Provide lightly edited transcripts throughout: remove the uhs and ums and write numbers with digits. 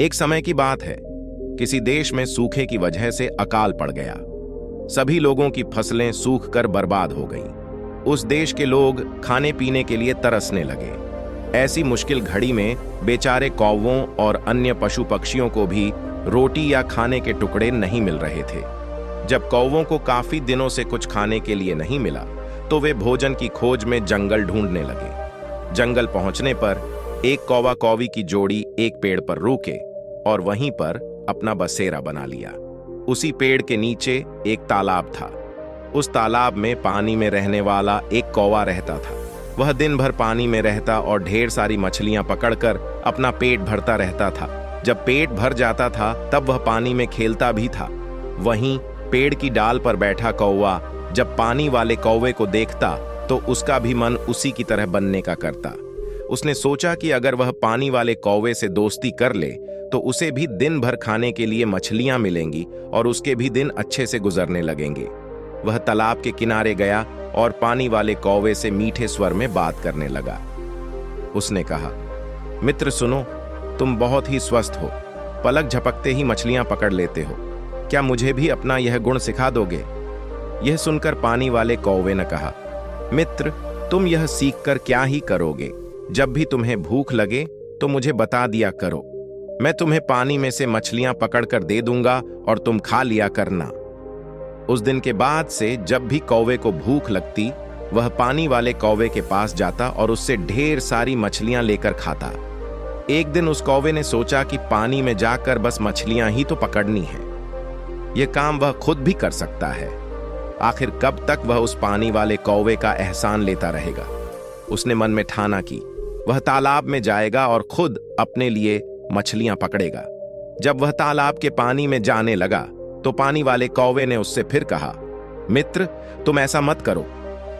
एक समय की बात है, किसी देश में सूखे की वजह से अकाल पड़ गया। सभी लोगों की फसलें सूख कर बर्बाद हो गईं। उस देश के लोग खाने पीने के लिए तरसने लगे। ऐसी मुश्किल घड़ी में बेचारे कौवों और अन्य पशु पक्षियों को भी रोटी या खाने के टुकड़े नहीं मिल रहे थे। जब कौवों को काफी दिनों से कुछ खाने के लिए नहीं मिला, तो वे भोजन की खोज में जंगल ढूंढने लगे। जंगल पहुंचने पर एक कौवा कौवी की जोड़ी एक पेड़ पर रुके और वहीं पर अपना बसेरा बना लिया। उसी पेड़ के नीचे एक तालाब था। उस तालाब में पानी में रहने वाला एक कौवा रहता था। वह दिन भर पानी में रहता और ढेर सारी मछलियां पकड़कर अपना पेट भरता रहता था। जब पेट भर जाता था तब वह पानी में खेलता भी था। वहीं पेड़ की डाल पर बैठा कौवा जब पानी वाले कौवे को देखता तो उसका भी मन उसी की तरह बनने का करता। उसने सोचा कि अगर वह पानी वाले कौवे से दोस्ती कर ले तो उसे भी दिन भर खाने के लिए मछलियां मिलेंगी और उसके भी दिन अच्छे से गुजरने लगेंगे। वह तालाब के किनारे गया और पानी वाले कौवे से मीठे स्वर में बात करने लगा। उसने कहा, मित्र सुनो, तुम बहुत ही स्वस्थ हो, पलक झपकते ही मछलियां पकड़ लेते हो। क्या मुझे भी अपना यह गुण सिखा दोगे? यह सुनकर पानी वाले कौवे ने कहा, मित्र, तुम यह सीखकर क्या ही करोगे? जब भी तुम्हें भूख लगे तो मुझे बता दिया करो। मैं तुम्हें पानी में से मछलियां पकड़कर दे दूंगा और तुम खा लिया करना। उस दिन के बाद से जब भी कौवे को भूख लगती, वह पानी वाले कौवे के पास जाता और उससे ढेर सारी मछलियां लेकर खाता। एक दिन उस कौवे ने सोचा कि पानी में जाकर बस मछलियां ही तो पकड़नी है। यह काम वह खुद भी कर सकता है। आखिर कब तक वह उस पानी वाले कौवे का एहसान लेता रहेगा? उसने मन में ठाना कि वह तालाब में जाएगा और खुद अपने लिए मछलियां पकड़ेगा। जब वह तालाब के पानी में जाने लगा तो पानी वाले कौवे ने उससे फिर कहा, मित्र, तुम ऐसा मत करो।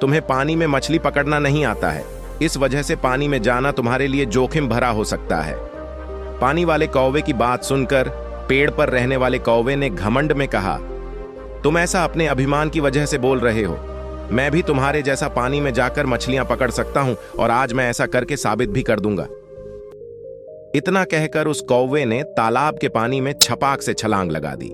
तुम्हें पानी में मछली पकड़ना नहीं आता है। इस वजह से पानी में जाना तुम्हारे लिए जोखिम भरा हो सकता है। पानी वाले कौवे की बात सुनकर पेड़ पर रहने वाले कौवे ने घमंड में कहा, तुम ऐसा अपने अभिमान की वजह से बोल रहे हो। मैं भी तुम्हारे जैसा पानी में जाकर मछलियां पकड़ सकता हूं और आज मैं ऐसा करके साबित भी कर दूंगा। इतना कहकर उस कौवे ने तालाब के पानी में छपाक से छलांग लगा दी।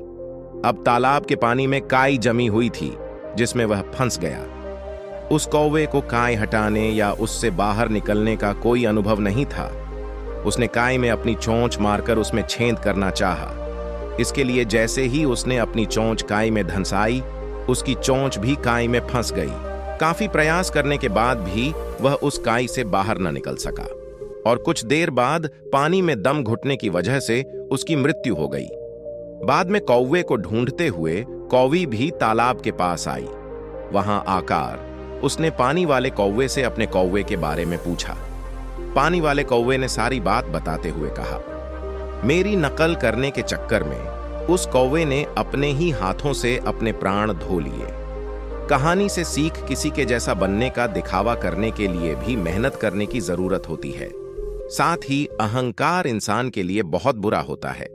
अब तालाब के पानी में काई जमी हुई थी जिसमें वह फंस गया। उस कौवे को काई हटाने या उससे बाहर निकलने का कोई अनुभव नहीं था। उसने काई में अपनी चोंच मारकर उसमें छेद करना चाहा। इसके लिए जैसे ही उसने अपनी चोंच काई में धंसाई, उसकी चोंच भी काई में फंस गई। काफी प्रयास करने के बाद भी वह उस काई से बाहर न निकल सका और कुछ देर बाद पानी में दम घुटने की वजह से उसकी मृत्यु हो गई। बाद में कौवे को ढूंढते हुए कौवी भी तालाब के पास आई। वहां आकर उसने पानी वाले कौवे से अपने कौवे के बारे में पूछा। पानी वाले कौवे ने सारी बात बताते हुए कहा, मेरी नकल करने के चक्कर में उस कौवे ने अपने ही हाथों से अपने प्राण धो लिए। कहानी से सीख किसी के जैसा बनने का दिखावा करने के लिए भी मेहनत करने की जरूरत होती है। साथ ही अहंकार इंसान के लिए बहुत बुरा होता है।